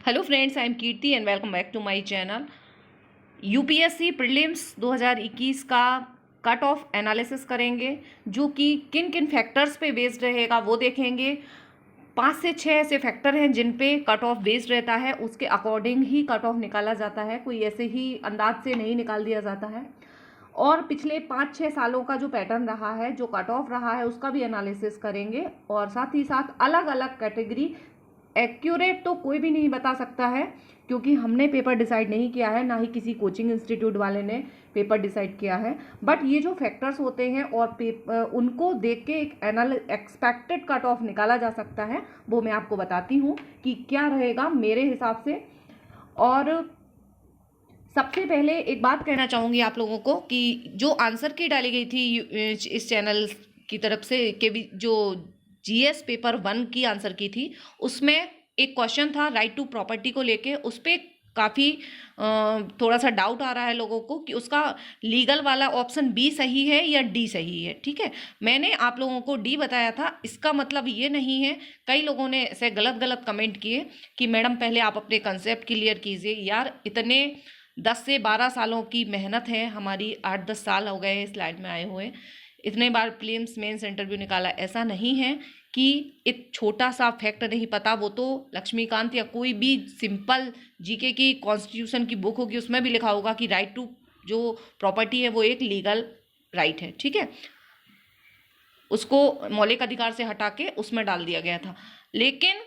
Hello friends, I am Kirti and welcome back to my channel. UPSC prelims 2021 का cut off analysis करेंगे, जो कि किन किन फैक्टर्स पे बेस्ड रहेगा वो देखेंगे। 5 से 6 ऐसे फैक्टर हैं जिन पे कट ऑफ बेस्ड रहता है, उसके अकॉर्डिंग ही कट ऑफ निकाला जाता है, कोई ऐसे ही अंदाज से नहीं निकाल दिया जाता है। और पिछले 5-6 सालों का जो पैटर्न रहा है, जो कट ऑफ रहा है, उसका भी एनालिसिस करेंगे। और साथ ही साथ अलग अलग कैटेगरी, एक्यूरेट तो कोई भी नहीं बता सकता है क्योंकि हमने पेपर डिसाइड नहीं किया है, ना ही किसी कोचिंग इंस्टीट्यूट वाले ने पेपर डिसाइड किया है। बट ये जो फैक्टर्स होते हैं और उनको देख के एक एक्सपेक्टेड कट ऑफ निकाला जा सकता है, वो मैं आपको बताती हूँ कि क्या रहेगा मेरे हिसाब से। और सबसे पहले एक बात कहना चाहूँगी आप लोगों को कि जो आंसर की डाली गई थी इस चैनल की तरफ से के भी, जो जीएस पेपर 1 की आंसर की थी, उसमें एक क्वेश्चन था राइट टू प्रॉपर्टी को लेके। उस पर काफ़ी थोड़ा सा डाउट आ रहा है लोगों को कि उसका लीगल वाला ऑप्शन बी सही है या डी सही है। ठीक है, मैंने आप लोगों को डी बताया था। इसका मतलब ये नहीं है, कई लोगों ने ऐसे गलत गलत कमेंट किए कि मैडम पहले आप अपने कंसेप्ट क्लियर कीजिए। यार, इतने 10 से 12 सालों की मेहनत है हमारी, 8-10 साल हो गए इस लाइन में आए हुए, इतने बार प्रीलिम्स मेंस इंटरव्यू निकाला। ऐसा नहीं है कि एक छोटा सा फैक्ट नहीं पता, वो तो लक्ष्मीकांत या कोई भी सिंपल जीके की कॉन्स्टिट्यूशन की बुक होगी, उसमें भी लिखा होगा कि राइट टू जो प्रॉपर्टी है वो एक लीगल राइट है। ठीक है, उसको मौलिक अधिकार से हटा के उसमें डाल दिया गया था। लेकिन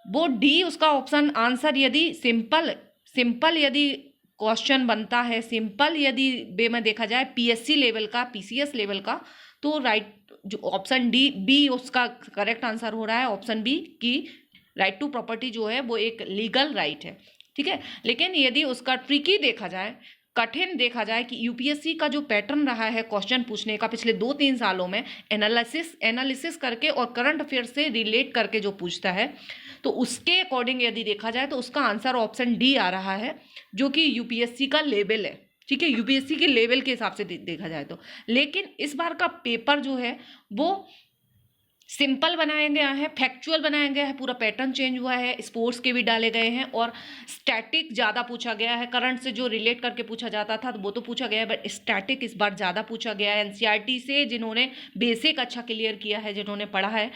वो डी, उसका ऑप्शन आंसर यदि सिंपल यदि क्वेश्चन बनता है, सिंपल यदि वे में देखा जाए पीएससी लेवल का, पीसीएस लेवल का, तो राइट जो ऑप्शन डी बी उसका करेक्ट आंसर हो रहा है। ऑप्शन बी की राइट टू प्रॉपर्टी जो है वो एक लीगल राइट है। ठीक है, लेकिन यदि उसका ट्रिकी देखा जाए, कठिन देखा जाए कि यूपीएससी का जो पैटर्न रहा है क्वेश्चन पूछने का पिछले 2-3 सालों में, एनालिसिस करके और करंट अफेयर से रिलेट करके जो पूछता है, तो उसके अकॉर्डिंग यदि देखा जाए तो उसका आंसर ऑप्शन डी आ रहा है, जो कि यूपीएससी का लेवल है। ठीक है, यूपीएससी के लेवल के हिसाब से देखा जाए तो। लेकिन इस बार का पेपर जो है वो सिंपल बनाया गया है, फैक्चुअल बनाया गया है, पूरा पैटर्न चेंज हुआ है, स्पोर्ट्स के भी डाले गए हैं और स्टैटिक ज़्यादा पूछा गया है। करंट से जो रिलेट करके पूछा जाता था तो वो तो पूछा गया है, बट स्टैटिक इस बार ज़्यादा पूछा गया है। एनसीईआरटी से जिन्होंने बेसिक अच्छा क्लियर किया है, जिन्होंने पढ़ा है,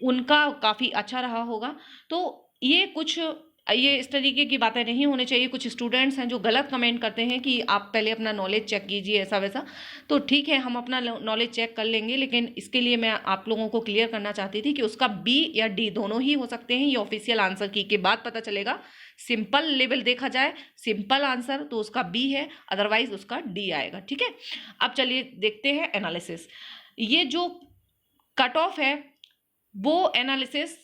उनका काफ़ी अच्छा रहा होगा। तो ये इस तरीके की बातें नहीं होनी चाहिए। कुछ स्टूडेंट्स हैं जो गलत कमेंट करते हैं कि आप पहले अपना नॉलेज चेक कीजिए, ऐसा वैसा। तो ठीक है, हम अपना नॉलेज चेक कर लेंगे, लेकिन इसके लिए मैं आप लोगों को क्लियर करना चाहती थी कि उसका बी या डी दोनों ही हो सकते हैं। ये ऑफिशियल आंसर की के बाद पता चलेगा। सिंपल लेवल देखा जाए, सिंपल आंसर तो उसका बी है, अदरवाइज उसका डी आएगा। ठीक है, अब चलिए देखते हैं एनालिसिस। ये जो कट ऑफ है वो एनालिसिस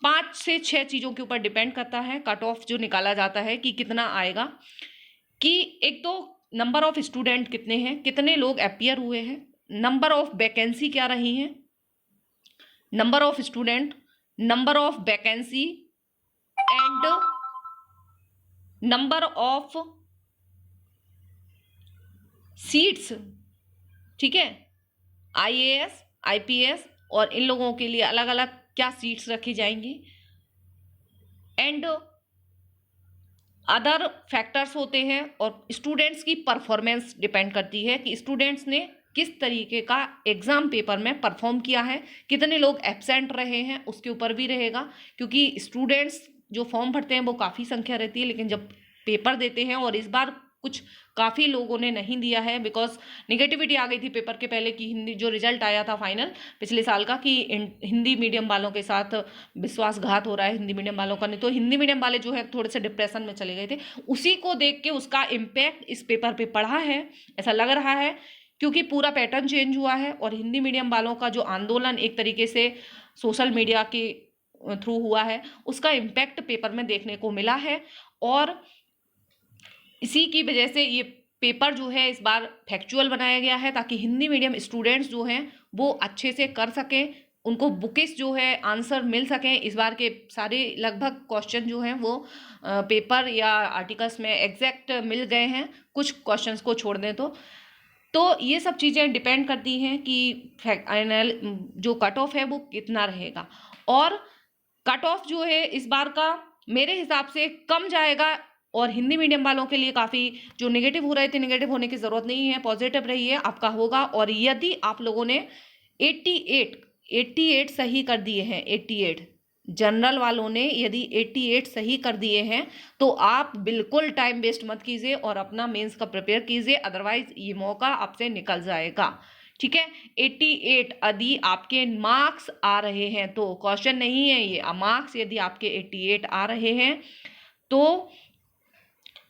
5 से 6 चीज़ों के ऊपर डिपेंड करता है। कट ऑफ जो निकाला जाता है कि कितना आएगा, कि एक तो नंबर ऑफ स्टूडेंट कितने हैं, कितने लोग अपीयर हुए हैं, नंबर ऑफ वैकेंसी क्या रही हैं, number of student, number of vacancy and number of seats. ठीक है, आईएएस, आईपीएस और इन लोगों के लिए अलग अलग क्या सीट्स रखी जाएंगी, एंड अदर फैक्टर्स होते हैं। और स्टूडेंट्स की परफॉर्मेंस डिपेंड करती है कि स्टूडेंट्स ने किस तरीके का एग्जाम पेपर में परफॉर्म किया है, कितने लोग एब्सेंट रहे हैं, उसके ऊपर भी रहेगा। क्योंकि स्टूडेंट्स जो फॉर्म भरते हैं वो काफ़ी संख्या रहती है, लेकिन जब पेपर देते हैं, और इस बार कुछ काफ़ी लोगों ने नहीं दिया है बिकॉज निगेटिविटी आ गई थी पेपर के पहले कि हिंदी जो रिजल्ट आया था फाइनल पिछले साल का, कि हिंदी मीडियम वालों के साथ विश्वासघात हो रहा है, हिंदी मीडियम वालों का नहीं। तो हिंदी मीडियम वाले जो है थोड़े से डिप्रेशन में चले गए थे। उसी को देख के उसका इम्पैक्ट इस पेपर पे पड़ा है, ऐसा लग रहा है, क्योंकि पूरा पैटर्न चेंज हुआ है। और हिंदी मीडियम वालों का जो आंदोलन एक तरीके से सोशल मीडिया के थ्रू हुआ है, उसका इम्पैक्ट पेपर में देखने को मिला है। और इसी की वजह से ये पेपर जो है इस बार फैक्चुअल बनाया गया है, ताकि हिंदी मीडियम स्टूडेंट्स जो हैं वो अच्छे से कर सकें, उनको बुकिश जो है आंसर मिल सकें। इस बार के सारे लगभग क्वेश्चन जो हैं वो पेपर या आर्टिकल्स में एग्जैक्ट मिल गए हैं, कुछ क्वेश्चंस को छोड़ दें तो ये सब चीज़ें डिपेंड करती हैं कि जो कट ऑफ है वो कितना रहेगा। और कट ऑफ जो है इस बार का मेरे हिसाब से कम जाएगा। और हिंदी मीडियम वालों के लिए काफ़ी जो नेगेटिव हो रहे थे, नेगेटिव होने की ज़रूरत नहीं है, पॉजिटिव रहिए, आपका होगा। और यदि आप लोगों ने 88 सही कर दिए हैं, 88 जनरल वालों ने यदि 88 सही कर दिए हैं तो आप बिल्कुल टाइम वेस्ट मत कीजिए और अपना मेंस का प्रिपेयर कीजिए, अदरवाइज ये मौका आपसे निकल जाएगा। ठीक है, 88 यदि आपके मार्क्स आ रहे हैं तो, क्वेश्चन नहीं है ये, मार्क्स यदि आपके 88 आ रहे हैं तो,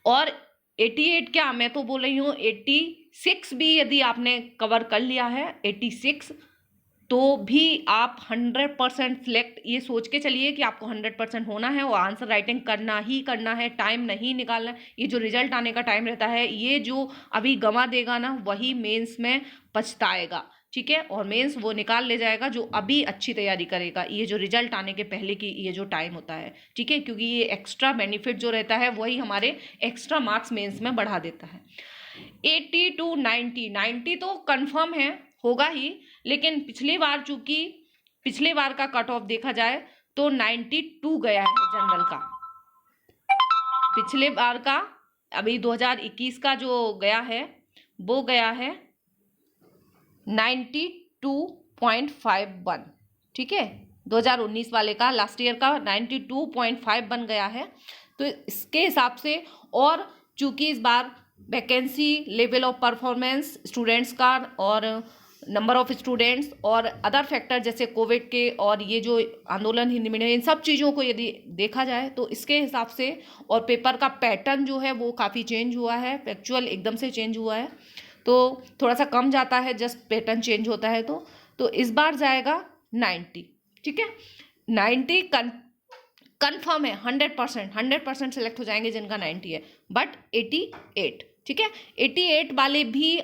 और 88 क्या, मैं तो बोल रही हूँ 86 भी यदि आपने कवर कर लिया है, 86 तो भी आप 100% सिलेक्ट, ये सोच के चलिए कि आपको 100% होना है और आंसर राइटिंग करना ही करना है, टाइम नहीं निकालना है। ये जो रिजल्ट आने का टाइम रहता है, ये जो अभी गंवा देगा ना, वही मेंस में पछताएगा। ठीक है, और मेंस वो निकाल ले जाएगा जो अभी अच्छी तैयारी करेगा, ये जो रिजल्ट आने के पहले की ये जो टाइम होता है। ठीक है, क्योंकि ये एक्स्ट्रा बेनिफिट जो रहता है वही हमारे एक्स्ट्रा मार्क्स मेंस में बढ़ा देता है। 80 to 90 तो कंफर्म है, होगा ही, लेकिन पिछली बार चूंकि पिछले बार का कट ऑफ देखा जाए तो 92 गया है जनरल का। पिछले बार का, अभी 2021 का जो गया है वो गया है 92.51। ठीक है, 2019 वाले का, लास्ट ईयर का 92.51 गया है। तो इसके हिसाब से, और चूंकि इस बार vacancy, level of performance students का, और नंबर ऑफ स्टूडेंट्स और अदर फैक्टर जैसे कोविड के और ये जो आंदोलन हिंदी मीडियम, इन सब चीज़ों को यदि देखा जाए तो इसके हिसाब से, और पेपर का पैटर्न जो है वो काफ़ी चेंज हुआ है, फैक्चुअल एकदम से चेंज हुआ है, तो थोड़ा सा कम जाता है जस्ट पैटर्न चेंज होता है। तो इस बार जाएगा 90। ठीक है, 90 कन्फर्म है, 100% सेलेक्ट हो जाएंगे जिनका 90 है, बट 88, ठीक है, 88 वाले भी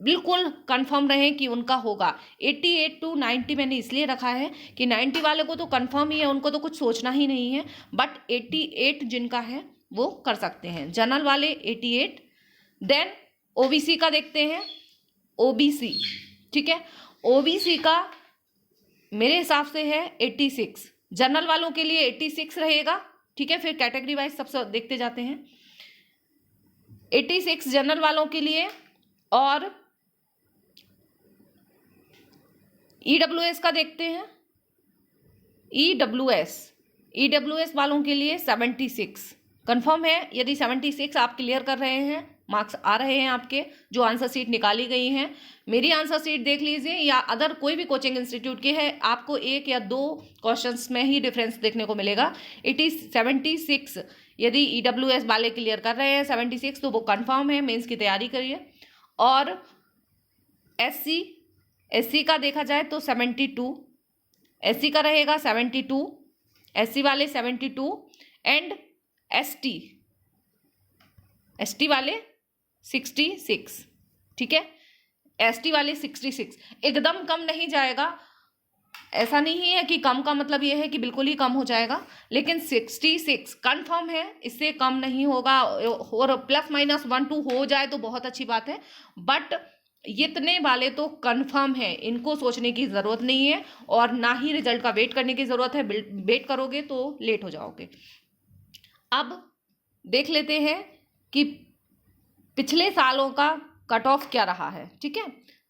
बिल्कुल कंफर्म रहे कि उनका होगा। 88 to 90 मैंने इसलिए रखा है कि 90 वाले को तो कंफर्म ही है, उनको तो कुछ सोचना ही नहीं है, बट 88 जिनका है वो कर सकते हैं। जनरल वाले 88, देन ओबीसी का देखते हैं, ओबीसी। ठीक है, ओबीसी का मेरे हिसाब से है 86, जनरल वालों के लिए 86 रहेगा। ठीक है, फिर कैटेगरी वाइज सबसे देखते जाते हैं। 86 जनरल वालों के लिए, और ईडब्ल्यूएस का देखते हैं, ईडब्ल्यूएस वालों के लिए 76 कंफर्म है। यदि 76 आप क्लियर कर रहे हैं, मार्क्स आ रहे हैं आपके, जो आंसर शीट निकाली गई हैं, मेरी आंसर शीट देख लीजिए या अदर कोई भी कोचिंग इंस्टीट्यूट की है, आपको 1 या 2 क्वेश्चंस में ही डिफरेंस देखने को मिलेगा। 76 यदि ईडब्ल्यूएस वाले क्लियर कर रहे हैं 76 तो वो कंफर्म है, मेंस की तैयारी करिए। और एससी का देखा जाए तो 72, एससी का रहेगा 72, एससी वाले 72, एंड एसटी वाले 66। ठीक है, एसटी वाले 66, एकदम कम नहीं जाएगा, ऐसा नहीं है कि कम का मतलब ये है कि बिल्कुल ही कम हो जाएगा, लेकिन 66 कंफर्म है, इससे कम नहीं होगा, और प्लस माइनस 1-2 हो जाए तो बहुत अच्छी बात है, बट इतने वाले तो कंफर्म है, इनको सोचने की ज़रूरत नहीं है, और ना ही रिजल्ट का वेट करने की ज़रूरत है, वेट करोगे तो लेट हो जाओगे। अब देख लेते हैं कि पिछले सालों का कट ऑफ क्या रहा है। ठीक है,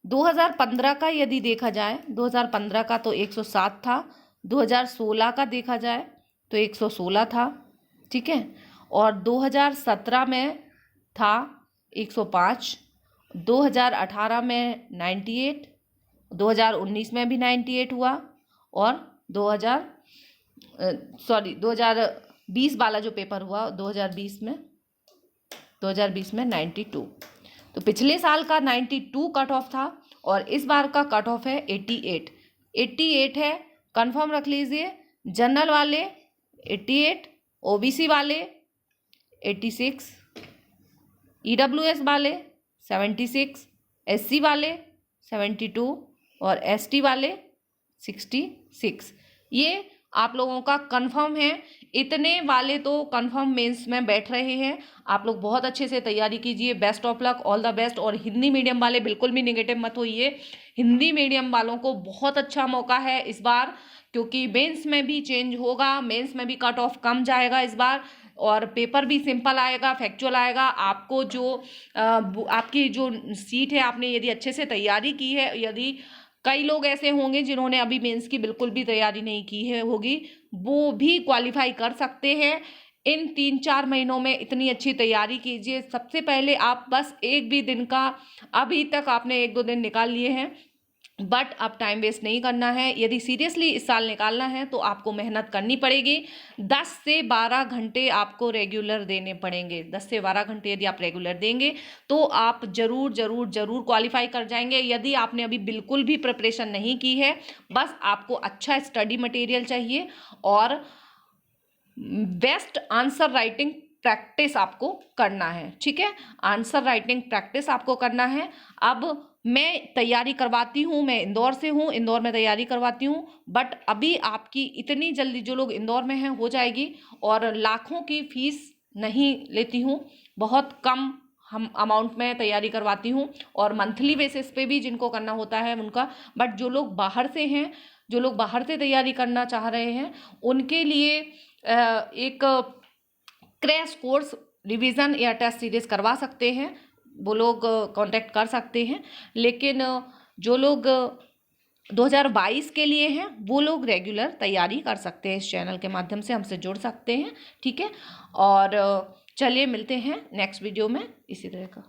2015 का यदि देखा जाए, 2015 का तो 107 था, 2016 का देखा जाए तो 116 था। ठीक है, और 2017 में था 105, 2018 में 98, 2019 में भी 98 हुआ, और 2020 वाला जो पेपर हुआ 2020 में 92। तो पिछले साल का 92 कट ऑफ था, और इस बार का कट ऑफ है 88 है, कंफर्म रख लीजिए। जनरल वाले 88, ओबीसी वाले 86, ईडब्ल्यूएस वाले 76, एससी वाले 72, और एसटी वाले 66। ये आप लोगों का कंफर्म है। इतने वाले तो कंफर्म मेंस में बैठ रहे हैं। आप लोग बहुत अच्छे से तैयारी कीजिए। Best of luck, all the best. और हिंदी मीडियम वाले बिल्कुल भी निगेटिव मत होइए। हिंदी मीडियम वालों को बहुत अच्छा मौका है इस बार, क्योंकि मेंस में भी चेंज होगा, मेंस में भी कट ऑफ कम जाएगा इस बार, और पेपर भी सिंपल आएगा, फैक्चुअल आएगा। आपको जो आपकी जो सीट है, आपने यदि अच्छे से तैयारी की है, यदि कई लोग ऐसे होंगे जिन्होंने अभी मेंस की बिल्कुल भी तैयारी नहीं की है होगी, वो भी क्वालिफाई कर सकते हैं। इन 3-4 महीनों में इतनी अच्छी तैयारी कीजिए। सबसे पहले आप बस एक भी दिन का, अभी तक आपने 1-2 दिन निकाल लिए हैं, बट अब टाइम वेस्ट नहीं करना है। यदि सीरियसली इस साल निकालना है तो आपको मेहनत करनी पड़ेगी। 10 से 12 घंटे आपको रेगुलर देने पड़ेंगे। 10 से 12 घंटे यदि आप रेगुलर देंगे तो आप जरूर जरूर जरूर क्वालिफाई कर जाएंगे। यदि आपने अभी बिल्कुल भी प्रिपरेशन नहीं की है, बस आपको अच्छा स्टडी मटेरियल चाहिए और बेस्ट आंसर राइटिंग प्रैक्टिस आपको करना है। ठीक है, आंसर राइटिंग प्रैक्टिस आपको करना है। अब मैं तैयारी करवाती हूँ, मैं इंदौर से हूँ, इंदौर में तैयारी करवाती हूँ, बट अभी आपकी इतनी जल्दी, जो लोग इंदौर में हैं, हो जाएगी। और लाखों की फीस नहीं लेती हूँ, बहुत कम हम अमाउंट में तैयारी करवाती हूँ, और मंथली बेसिस पे भी जिनको करना होता है उनका। बट जो लोग बाहर से हैं, जो लोग बाहर से तैयारी करना चाह रहे हैं, उनके लिए एक क्रैश कोर्स रिवीजन या टेस्ट सीरीज करवा सकते हैं, वो लोग कांटेक्ट कर सकते हैं। लेकिन जो लोग 2022 के लिए हैं, वो लोग रेगुलर तैयारी कर सकते हैं, इस चैनल के माध्यम से हमसे जुड़ सकते हैं। ठीक है, और चलिए मिलते हैं नेक्स्ट वीडियो में इसी तरह का।